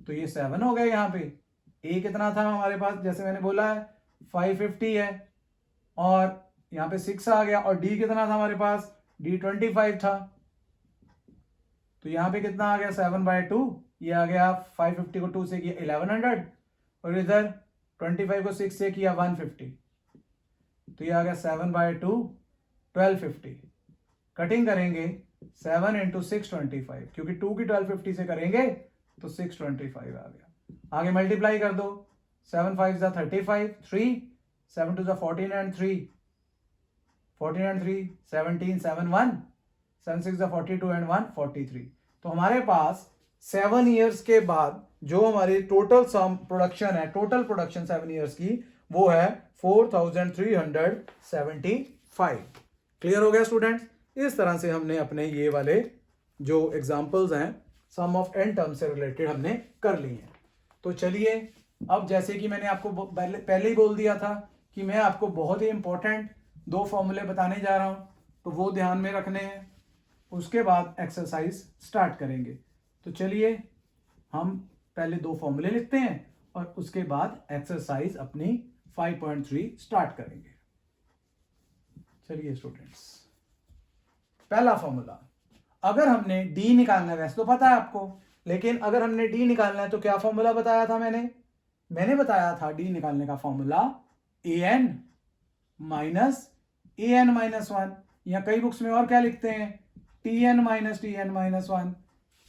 तो ये 7 हो गया, यहाँ पे a कितना था हमारे पास, जैसे मैंने बोला है 550 है, और यहाँ पे 6 आ गया, और d कितना था हमारे पास, d 25 था। तो यहाँ पे कितना आ गया 7/2, ये आ गया 550 को 2 से किया 1100, और इधर 25 को 6 से किया 150, तो ये आ गया 7/2 1250। कटिंग करेंगे 7 इंटू 625, क्योंकि 2 की 1250 से करेंगे तो 625 आ गया। आगे मल्टीप्लाई कर दो, 7 5 जा 35, 3 7 2 जा 14 एंड 3 17 7 1 7 6 जा 42 एंड 1 43। तो हमारे पास 7 ईयर्स के बाद जो हमारी टोटल सम प्रोडक्शन है, टोटल प्रोडक्शन 7 ईयर्स की, वो है 4375। क्लियर हो गया स्टूडेंट्स। इस तरह से हमने अपने ये वाले जो एग्जांपल्स हैं सम ऑफ n टर्म से रिलेटेड हमने कर लिए हैं। तो चलिए, अब जैसे कि मैंने आपको पहले ही बोल दिया था कि मैं आपको बहुत ही इंपॉर्टेंट 2 फॉर्मूले बताने जा रहा हूं, तो वो ध्यान में रखने हैं, उसके बाद एक्सरसाइज स्टार्ट करेंगे। तो चलिए हम पहले 2 फॉर्मूले लिखते हैं और उसके बाद एक्सरसाइज अपनी 5.3 स्टार्ट करेंगे। चलिए स्टूडेंट्स, पहला फॉर्मूला, अगर हमने डी निकालना है, वैसे तो पता है आपको, लेकिन अगर हमने डी निकालना है तो क्या फॉर्मूला बताया था मैंने बताया था डी निकालने का फॉर्मूला an माइनस an-1, या कई बुक्स में और क्या लिखते हैं, tn-1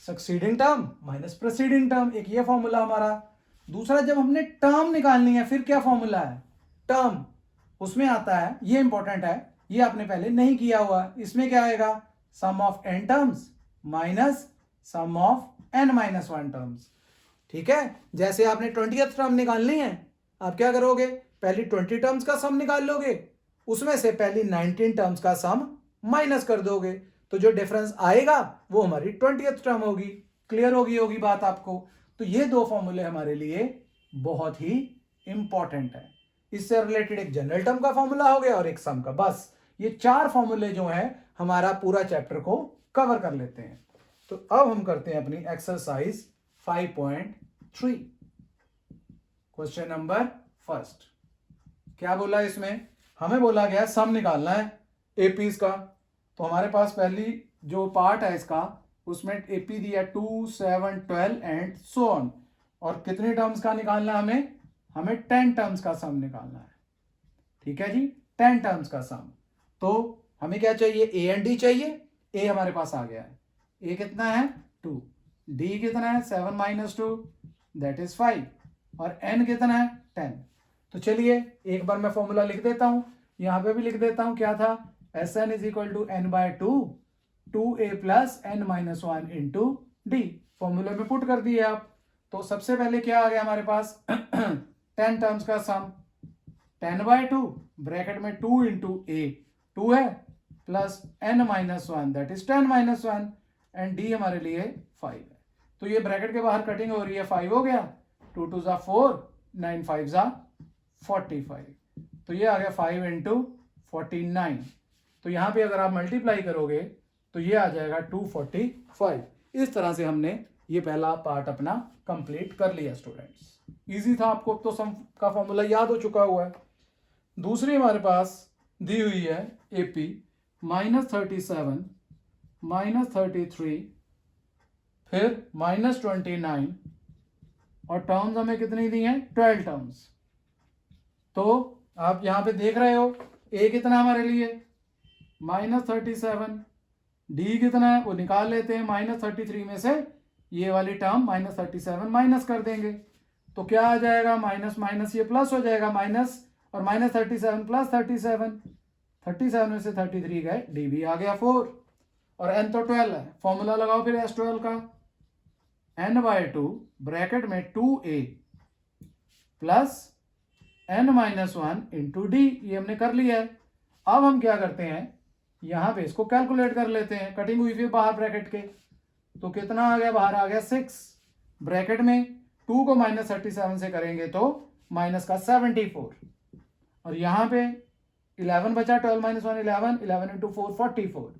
succeeding term minus preceding term, एक ये फॉर्मूला हमारा। दूसरा, जब हमने टर्म निकालनी है फिर क्या फॉर्मूला है, टर्म, उसमें आता है, ये इंपॉर्टेंट है, ये आपने पहले नहीं किया हुआ, इसमें क्या आएगा, sum of n terms minus sum of n-1 terms. ठीक है, जैसे आपने 20th टर्म निकालनी है, आप क्या करोगे, पहली 20 टर्म्स का सम निकाल लोगे, उसमें से पहली 19 टर्म्स का सम माइनस कर दोगे, तो जो डिफरेंस आएगा वो हमारी 20th टर्म होगी। क्लियर होगी बात आपको। तो ये 2 फॉर्मूले हमारे लिए बहुत ही इंपॉर्टेंट है। इससे रिलेटेड एक जनरल टर्म का फॉर्मूला हो गया और एक सम का, बस ये 4 फॉर्मूले जो है हमारा पूरा चैप्टर को कवर कर लेते हैं। तो अब हम करते हैं अपनी एक्सरसाइज 5.3। क्वेश्चन नंबर फर्स्ट, क्या बोला इसमें, हमें बोला गया सम निकालना है एपीज का। तो हमारे पास पहली जो पार्ट है इसका, उसमें एपी दिया 2 7 12 एंड सो ऑन, और कितने टर्म्स का निकालना है हमें 10 टर्म्स का सम निकालना है। ठीक है जी, 10 टर्म्स का सम। तो हमें क्या चाहिए, ए एंड डी चाहिए, ए हमारे पास आ गया है, ए कितना है 2, डी कितना है 7 - 2 दैट इज 5, और एन कितना है 10। तो चलिए एक बार मैं फॉर्मूला लिख देता हूं, यहां पे भी लिख देता हूं, क्या था, Sn is equal to n/2 2a plus n-1 into d, फॉर्मूले में पुट कर दिए आप। तो सबसे पहले क्या आ गया हमारे पास 10 टर्म्स का सम, 10/2 ब्रैकेट में 2 इंटू ए 2 है, plus n-1 that is 10-1, and D हमारे लिए 5 है। तो ये ब्रैकेट के बाहर कटिंग हो रही है, 5 हो गया, 2 2 जा 4 9 5 जा 45, तो ये आ गया 5 इंटू 49। तो यहां पे अगर आप मल्टीप्लाई करोगे तो ये आ जाएगा 245। इस तरह से हमने ये पहला पार्ट अपना कंप्लीट कर लिया स्टूडेंट्स। इजी था, आपको तो सम का फॉर्मूला याद हो चुका हुआ है। दूसरी हमारे पास दी हुई है एपी -37 -33 फिर -29, और टर्म्स हमें कितनी दी हैं 12 टर्म्स। तो आप यहां पे देख रहे हो ए कितना हमारे लिए -37, डी कितना है वो निकाल लेते हैं, -33 में से ये वाली टर्म -37 माइनस कर देंगे, तो क्या आ जाएगा, माइनस माइनस ये प्लस हो जाएगा, माइनस और -37 प्लस 37 में से 33 गए, डी भी आ गया 4, और एन तो 12 है। फॉर्मूला लगाओ फिर S12 का, n/2 ब्रैकेट में 2a plus n-1 into D, ये हमने कर लिया है। अब हम क्या करते हैं, यहां पे इसको कैलकुलेट कर लेते हैं, कटिंग हुई फिर बाहर ब्रैकेट के, तो कितना आ गया, बाहर आ गया 6। ब्रैकेट में 2 को -37 से करेंगे तो माइनस का 74, और यहाँ पे 11 बचा, 12 - 1 11, 11 × 4 44।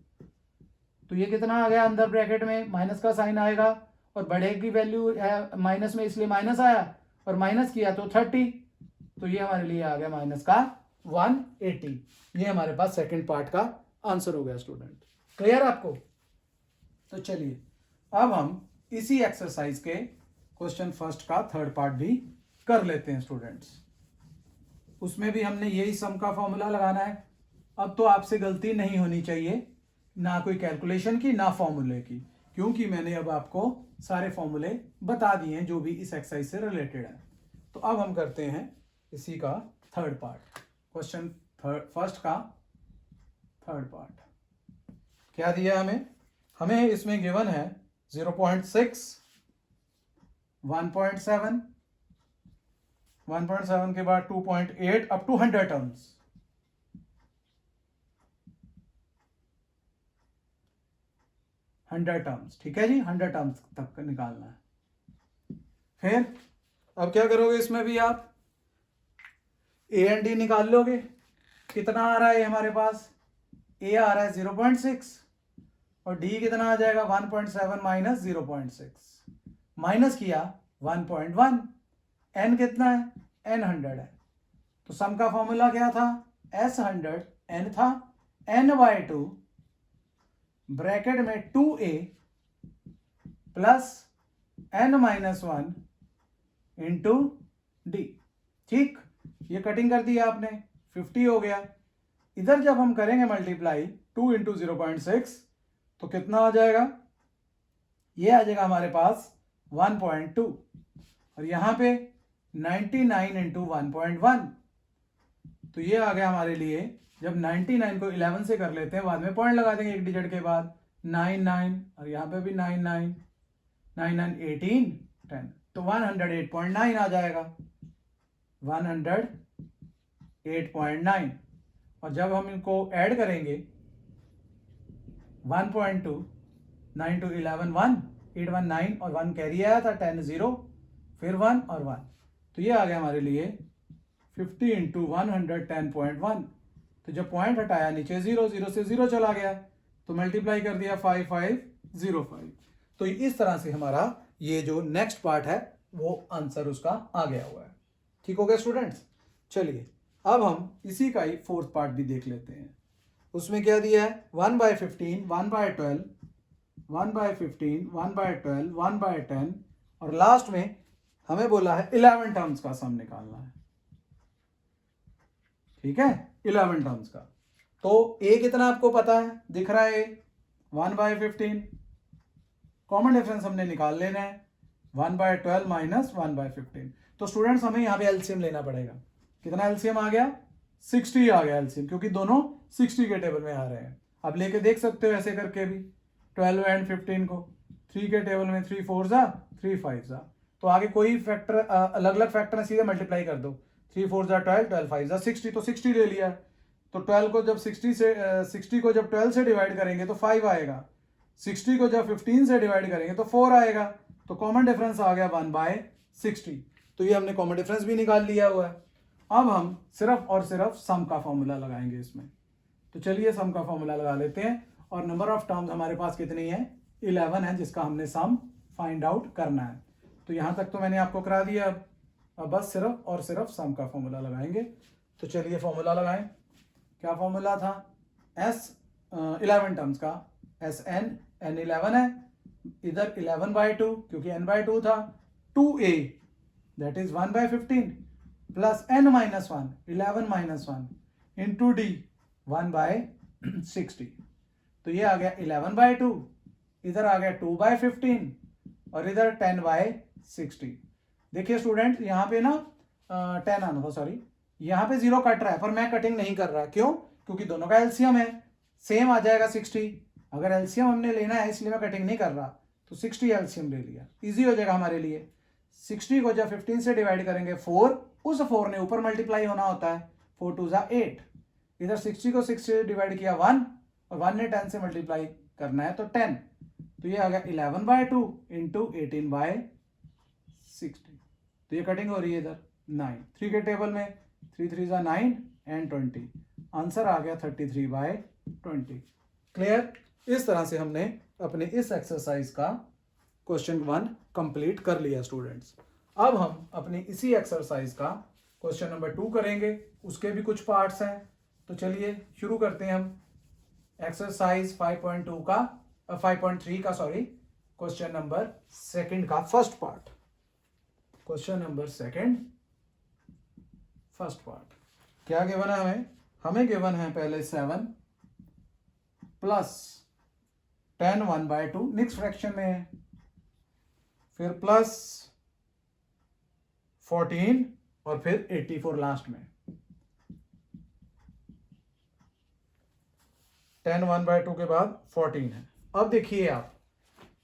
तो ये कितना आ गया अंदर ब्रैकेट में, माइनस का साइन आएगा, और बड़े की वैल्यू है माइनस में इसलिए माइनस आया, और माइनस किया तो 30, तो ये हमारे लिए आ गया माइनस का 180। ये हमारे पास सेकंड पार्ट का आंसर हो गया स्टूडेंट। क्लियर आपको? तो चलिए अब हम इसी एक्सरसाइज के क्वेश्चन फर्स्ट का थर्ड पार्ट भी कर लेते हैं स्टूडेंट्स। उसमें भी हमने यही सम का फॉर्मूला लगाना है। अब तो आपसे गलती नहीं होनी चाहिए, ना कोई कैलकुलेशन की ना फॉर्मूले की, क्योंकि मैंने अब आपको सारे फॉर्मूले बता दिए हैं जो भी इस एक्सरसाइज से रिलेटेड है। तो अब हम करते हैं इसी का थर्ड पार्ट, क्वेश्चन फर्स्ट का थर्ड पार्ट। क्या दिया हमें? हमें इसमें गिवन है 0.6, 1.7, 1.7 के बाद 2.8 अप टू 100 टर्म्स। ठीक है जी, 100 टर्म्स तक निकालना है। फिर अब क्या करोगे, इसमें भी आप ए एंड डी निकाल लोगे। कितना आ रहा है हमारे पास? ए आ रहा है 0.6 और डी कितना आ जाएगा 1.7 माइनस 0.6, माइनस किया 1.1। एन कितना है? एन 100 है। तो सम का फॉर्मूला क्या था? एस 100 एन था, n/2 ब्रैकेट में 2a plus n-1 into D. ठीक, ये कटिंग कर दिया आपने, 50 हो गया। इधर जब हम करेंगे मल्टीप्लाई 2 × 0.6 तो कितना आ जाएगा? ये आ जाएगा हमारे पास 1.2, और यहां पे 99 × 1.1, तो ये आ गया हमारे लिए। जब 99 को 11 से कर लेते हैं, बाद में पॉइंट लगा देंगे एक डिजिट के बाद, 99, और यहाँ पे भी 99, 99 18 10, तो 108.9 आ जाएगा, 108.9। और जब हम इनको ऐड करेंगे 1.2, 9 × 11 1, 8 1 9, और 1 कैरी आया था, 10 0, फिर 1 और 1, तो ये आ गया हमारे लिए 50 × 110.1। तो जब पॉइंट हटाया नीचे 0, 0 से 0 चला गया, तो मल्टीप्लाई कर दिया 5505। तो इस तरह से हमारा ये जो नेक्स्ट पार्ट है वो आंसर उसका आ गया हुआ है। ठीक हो गया स्टूडेंट्स? चलिए अब हम इसी का ही फोर्थ पार्ट भी देख लेते हैं। उसमें क्या दिया है? 1/15, 1/12, 1/15, 1/12, 1/10, और लास्ट में हमें बोला है 11 टर्म्स का सम निकालना है। ठीक है, 11 टर्म्स का। तो ए कितना आपको पता है, दिख रहा है, 1/15। कॉमन डिफरेंस हमने निकाल लेना है, 1/12 माइनस 1/15। तो स्टूडेंट्स हमें यहाँ पे एलसीएम लेना पड़ेगा। कितना एलसीएम आ गया? 60 आ गया एलसीएम, क्योंकि दोनों 60 के टेबल में आ रहे हैं। आप लेके देख सकते हो ऐसे करके भी, 12 एंड 15 को 3 के टेबल में 3 4 जा 3 5 जा, तो आगे कोई फैक्टर अलग अलग फैक्टर सीधे मल्टीप्लाई कर दो, 3 4 जा 12, 12 5 जा 60, तो 60 ले लिया। तो 12 को जब 60 को जब 12 से डिवाइड करेंगे तो 5 आएगा, 60 को जब 15 से डिवाइड करेंगे तो 4 आएगा, तो कॉमन डिफरेंस आ गया 1/60। तो ये हमने कॉमन डिफरेंस भी निकाल लिया हुआ है। अब हम सिर्फ और सिर्फ सम का फॉर्मूला लगाएंगे इसमें। तो चलिए सम का फॉर्मूला लगा लेते हैं, और नंबर ऑफ टर्म्स हमारे पास कितनी है? 11 है, जिसका हमने सम फाइंड आउट करना है। तो यहां तक तो मैंने आपको करा दिया। अब बस सिर्फ और सिर्फ सम का फॉर्मूला लगाएंगे। तो चलिए फॉर्मूला लगाएं। क्या फॉर्मूला था? एस 11 टर्म्स का एस एन 11 है, इधर 11/2 क्योंकि n/2 था, 2a that is 1/15 plus n-1 11-1 into D 1/60। तो ये आ गया 11/2, इधर आ गया 2/15 और इधर 10/60। देखिए स्टूडेंट, यहाँ पे ना 10 आना था, सॉरी, यहाँ पे 0 कट रहा है, पर मैं कटिंग नहीं कर रहा। क्यों? क्योंकि दोनों का एलसीएम है, सेम आ जाएगा 60। अगर एलसीएम हमने लेना है इसलिए मैं कटिंग नहीं कर रहा, तो 60 एलसीएम ले लिया, इजी हो जाएगा हमारे लिए। 60 को जब 15 से डिवाइड करेंगे 4, उस 4 ने ऊपर मल्टीप्लाई होना होता है, 4 2 जा 8। इधर 60 को 6 से डिवाइड किया 1, और 1 ने 10 से मल्टीप्लाई करना है तो 10। तो ये आ गया 11/2 इंटू 18/60। तो ये कटिंग हो रही है इधर 9, 3 के टेबल में 3 3 ज़ा 9 एंड 20, आंसर आ गया 33/20। क्लियर। इस तरह से हमने अपने इस एक्सरसाइज का क्वेश्चन 1 कंप्लीट कर लिया स्टूडेंट्स। अब हम अपनी इसी एक्सरसाइज का क्वेश्चन नंबर 2 करेंगे, उसके भी कुछ पार्ट्स हैं। तो चलिए शुरू करते हैं हम एक्सरसाइज 5.2 का 5.3 का सॉरी, क्वेश्चन नंबर 2 का first part. Question number 2 first part क्या गिवन है हमें गिवन है पहले 7 प्लस 10 1/2 मिक्स फ्रैक्शन में है, फिर प्लस 14 और फिर 84 लास्ट में। 10 1/2 के बाद 14 है। अब देखिए आप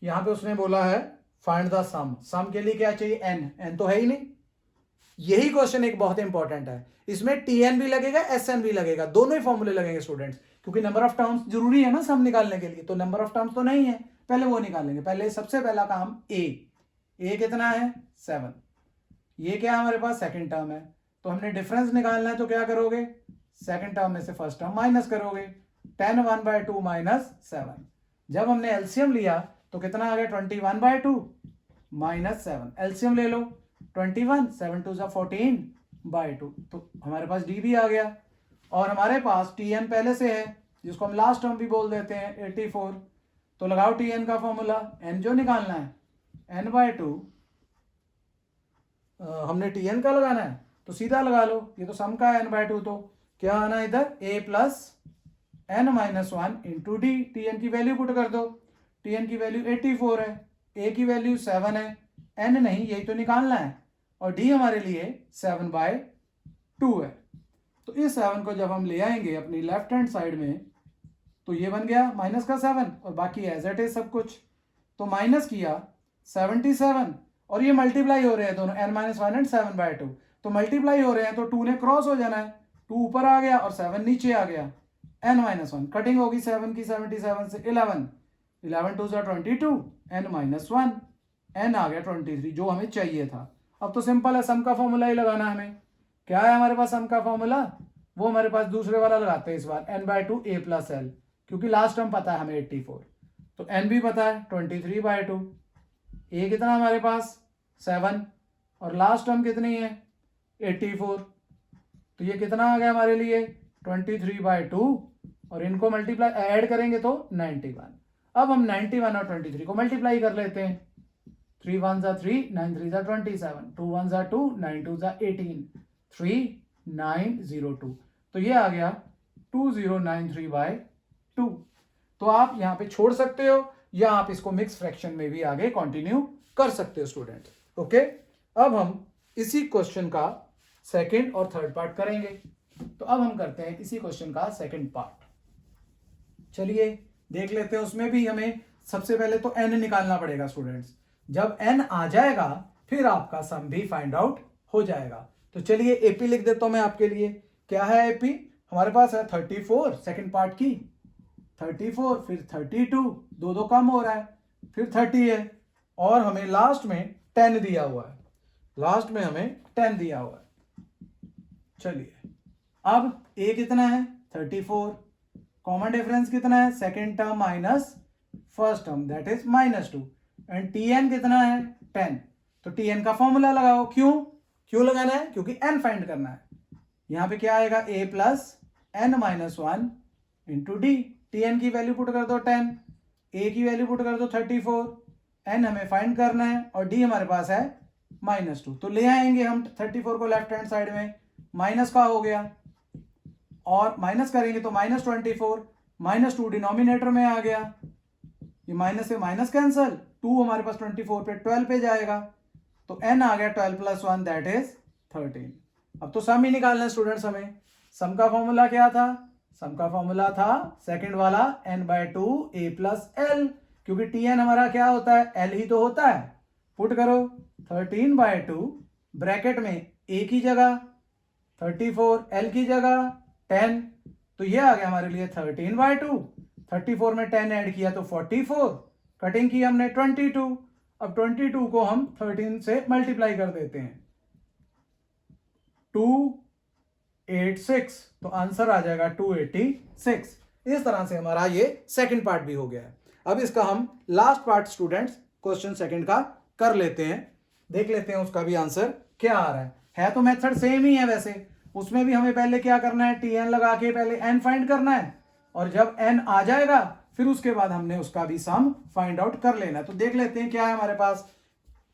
यहां पे उसने बोला है फाइंड द सम। सम के लिए क्या चाहिए? n तो है ही नहीं। यही क्वेश्चन एक बहुत इंपॉर्टेंट है, इसमें tn भी लगेगा sn भी लगेगा, दोनों ही फॉर्मूले लगेंगे स्टूडेंट्स, क्योंकि नंबर ऑफ टर्म्स जरूरी है ना सम निकालने के लिए। तो नंबर ऑफ टर्म्स तो नहीं है, पहले वो निकालेंगे। पहले सबसे पहला काम a कितना है 7, ये क्या है हमारे पास सेकंड टर्म है, तो हमने डिफरेंस निकालना है। तो क्या करोगे? सेकंड टर्म में से फर्स्ट टर्म माइनस करोगे, 10 1/2 माइनस 7। जब हमने एलसीएम लिया तो कितना आ गया 21/2 माइनस 7। एलसीएम ले लो 21, 7 2 14/2, तो हमारे पास डी भी आ गया। और हमारे पास टीएन पहले से है, जिसको हम लास्ट टर्म भी बोल देते हैं 84। तो लगाओ टीएन का फॉर्मूला, एन जो निकालना है n/2, हमने टीएन का लगाना है तो सीधा लगा लो, ये तो सम का है n/2, तो क्या आना इधर a plus n minus 1 into D. TN की वैल्यू पुट कर दो, टीएन की वैल्यू 84 है, a की वैल्यू 7 है, n नहीं, यही तो निकालना है, और d हमारे लिए 7/2 है। तो इस 7 को जब हम ले आएंगे अपनी लेफ्ट हैंड साइड में तो ये बन गया माइनस का 7 और बाकी एज इट इज सब कुछ। तो माइनस किया 77 और ये मल्टीप्लाई हो रहे हैं दोनों, n-1 एंड 7/2, तो मल्टीप्लाई हो रहे हैं तो 2 ने क्रॉस हो जाना है, 2 ऊपर आ गया और 7 नीचे आ गया, n-1 कटिंग होगी 7 की 77 से 11 2 22 n-1 n आ गया 23 जो हमें चाहिए था। अब तो सिंपल है, सम का फॉर्मूला ही लगाना है हमें। क्या है हमारे पास सम का फॉर्मूला? वो हमारे पास दूसरे वाला लगाते हैं इस बार, n/2 a प्लस l, क्योंकि लास्ट टर्म पता है हमें 84, तो n भी पता है 23/2, a कितना हमारे पास 7 और लास्ट टर्म कितनी है 84, तो ये कितना आ गया हमारे लिए 23/2 और इनको मल्टीप्लाई ऐड करेंगे तो 91। अब हम 91 और 23 को मल्टीप्लाई कर लेते हैं, 3 1 3 9 3 27, 2 1 2 9 2 18, 3902, तो ये आ गया 2093/2। तो आप यहाँ पे छोड़ सकते हो या आप इसको मिक्स फ्रैक्शन में भी आगे कंटिन्यू कर सकते हो स्टूडेंट। ओके, अब हम इसी क्वेश्चन का सेकंड और थर्ड पार्ट करेंगे। तो अब हम करते हैं इसी क्वेश्चन का सेकंड पार्ट। चलिए देख लेते हैं, उसमें भी हमें सबसे पहले तो n निकालना पड़ेगा स्टूडेंट्स। जब n आ जाएगा फिर आपका सम भी फाइंड आउट हो जाएगा। तो चलिए एपी लिख देता हूं मैं आपके लिए। क्या है एपी? हमारे पास है 34 सेकंड पार्ट की, 34 फिर 32, दो कम हो रहा है, फिर 30 है और हमें लास्ट में 10 दिया हुआ है, लास्ट में हमें 10 दिया हुआ है। चलिए अब a कितना है 34, कॉमन डिफरेंस कितना है second term minus first term that is -2, and tn कितना है 10। तो tn का फॉर्मूला लगाओ। क्यों लगाना है? क्योंकि n फाइंड करना है। यहां पे क्या आएगा a plus n-1 into D. tn की वैल्यू पुट कर दो 10, a की वैल्यू पुट कर दो 34, n हमें फाइंड करना है और d हमारे पास है -2। तो ले आएंगे हम 34 को लेफ्ट हैंड साइड में, माइनस का हो गया और माइनस करेंगे तो -24, -2 डिनोमिनेटर में आ गया, ये माइनस से माइनस कैंसल, 2 हमारे पास 24 पे 12 पे जाएगा, तो n आ गया 12 + 1 दैट इज 13। अब तो सम ही निकालना है स्टूडेंट्स हमें। सम का फॉर्मूला क्या था? सम का फॉर्मूला था सेकंड वाला n/2 a प्लस l, क्योंकि tn हमारा क्या होता है? l ही तो होता है। पुट करो 13/2 ब्रैकेट में a की जगह 34, l की जगह 10, तो ये आ गया हमारे लिए 13/2। 34 में 10 ऐड किया तो 44, कटिंग की हमने 22, अब 22 को हम 13 से मल्टीप्लाई कर देते हैं, 286, तो आंसर आ जाएगा 286। इस तरह से हमारा ये सेकंड पार्ट भी हो गया है। अब इसका हम last part students question second का कर लेते हैं, देख लेते हैं उसका भी आंसर क्या आ रहा है तो मेथड सेम ही है वैसे। उसमें भी हमें पहले क्या करना है, tn लगा के पहले n फाइंड करना है, और जब n आ जाएगा फिर उसके बाद हमने उसका भी सम फाइंड आउट कर लेना है। तो देख लेते हैं क्या है हमारे पास,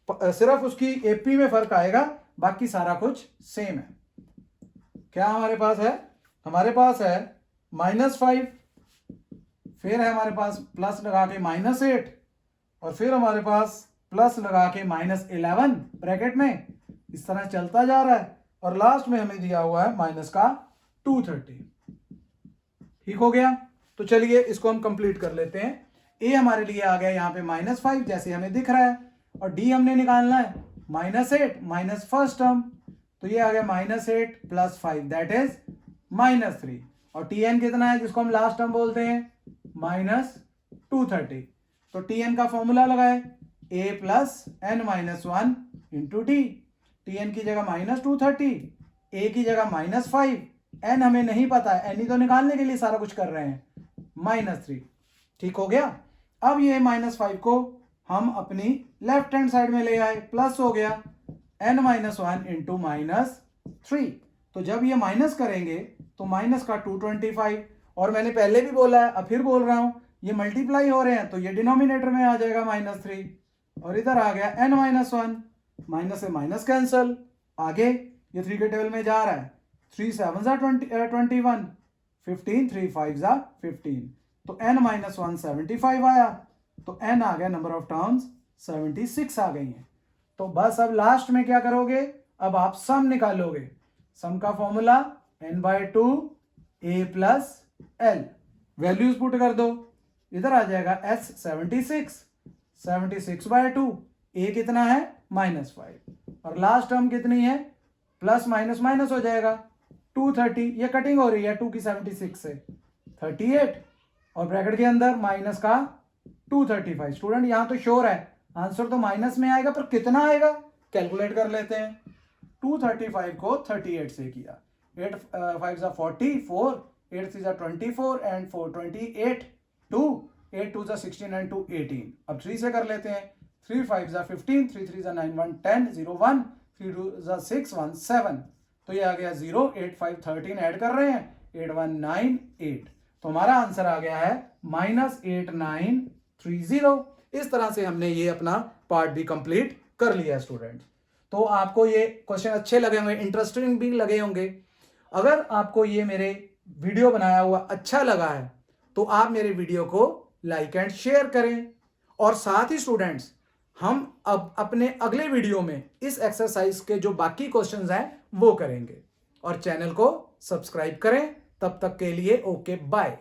सिर्फ उसकी एपी में फर्क आएगा, बाकी सारा कुछ सेम है। क्या हमारे पास है, हमारे पास है -5, फिर है हमारे पास प्लस लगा के -8, और फिर हमारे पास प्लस लगा के -11 ब्रैकेट में, इस तरह चलता जा रहा है, और लास्ट में हमें दिया हुआ है माइनस का 230। ठीक हो गया, तो चलिए इसको हम कंप्लीट कर लेते हैं। ए हमारे लिए आ गया यहाँ पे -5 जैसे हमें दिख रहा है, और डी हमने निकालना है -8 माइनस फर्स्ट टर्म, तो ये आ गया -8 + 5 दैट इज -3, और tn कितना है जिसको हम लास्ट टर्म बोलते हैं -230। तो tn का फॉर्मूला लगाए a + n - 1 × d, tn की जगह -230, a की जगह -5, n हमें नहीं पता है, n ही तो निकालने के लिए सारा कुछ कर रहे हैं, -3। ठीक हो गया। अब ये -5 को हम अपनी लेफ्ट हैंड साइड में ले आए, प्लस हो गया n - 1 × -3, तो जब ये माइनस करेंगे तो माइनस का 225, और मैंने पहले भी बोला है अब फिर बोल रहा हूं, ये मल्टीप्लाई हो रहे हैं तो ये डिनोमिनेटर में आ जाएगा -3, और इधर आ गया n - 1, माइनस से माइनस कैंसल, आगे ये 3 के टेबल में जा रहा है, 3 7 21, 15 3 5 15, तो n - 1 75 आया, तो n आ गया, नंबर ऑफ टर्म्स 76 आ गई हैं। तो बस अब लास्ट में क्या करोगे, अब आप सम निकालोगे। सम का formula n/2 a + l, values put कर दो, इधर आ जाएगा s 76/2, a कितना है -5, और लास्ट टर्म कितनी है, प्लस माइनस माइनस हो जाएगा 230, ये कटिंग हो रही है 2 की 76 से 38, और ब्रैकेट के अंदर माइनस का 235। स्टूडेंट यहां तो श्योर है आंसर तो माइनस में आएगा, पर कितना आएगा कैलकुलेट कर लेते हैं। 235 को 38 से किया, 8 5 = 40, 4 8 3 = 24 एंड 4 28, 2 8 2 = 16 एंड 2 18। अब 3 से कर लेते हैं, 3 5 = 15, 3 3 = 9 1 10 0 1, 3 2 = 6 1 7, तो ये आ गया 0 8 5 13 ऐड कर रहे हैं 8 1 9 8, तो हमारा आंसर आ गया है -8930। इस तरह से हमने ये अपना पार्ट भी कंप्लीट कर लिया स्टूडेंट्स। तो आपको ये क्वेश्चन अच्छे लगे होंगे, इंटरेस्टिंग भी लगे होंगे। अगर आपको ये मेरे वीडियो बनाया हुआ अच्छा लगा है तो आप मेरे वीडियो को लाइक एंड शेयर करें, और साथ ही स्टूडेंट्स हम अब अपने अगले वीडियो में इस एक्सरसाइज के जो बाकी क्वेश्चंस हैं वो करेंगे, और चैनल को सब्सक्राइब करें। तब तक के लिए ओके बाय।